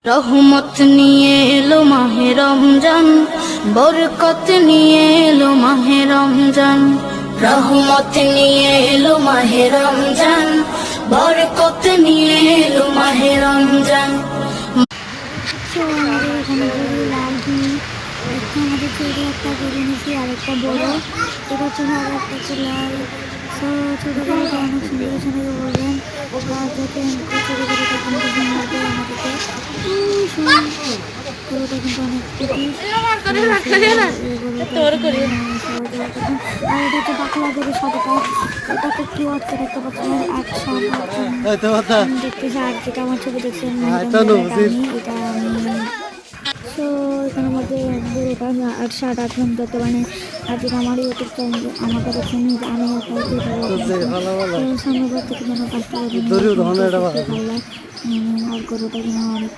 রহমত নিয়ে এলো মাহে রমজান, বরকত নিয়ে এলো মাহে রমজান। রহমত নিয়ে এলো মাহে রমজান, বরকত নিয়ে এলো মাহে রমজান। আমাদের ছোটো একটা গরু নিয়েছি আর একটা বড়ো, এবার জন্য আর একটা চুলার ছোটো গরুটা অনেক সুন্দর সুন্দর বলবেন দেখেন ছোটো গরুটা কিন্তু সুন্দর আমাদেরকে গরুটা কিন্তু অনেক আর এটা হচ্ছে বাকলা গরু সাদাটা, এটা খুব প্রিয় হচ্ছে দেখতে পাচ্ছেন দেখতেছি আর যেটা আমার ছবি দেখছেন এটা তো এখানের মধ্যে গরুটা 7-8 ঘন্টা তো মানে আর যেটা আমার ইউটিউব চ্যানেল আমাকে দেখছেন আমি সামনে থেকে যেন কাজটা আর গরুটা যেন অনেক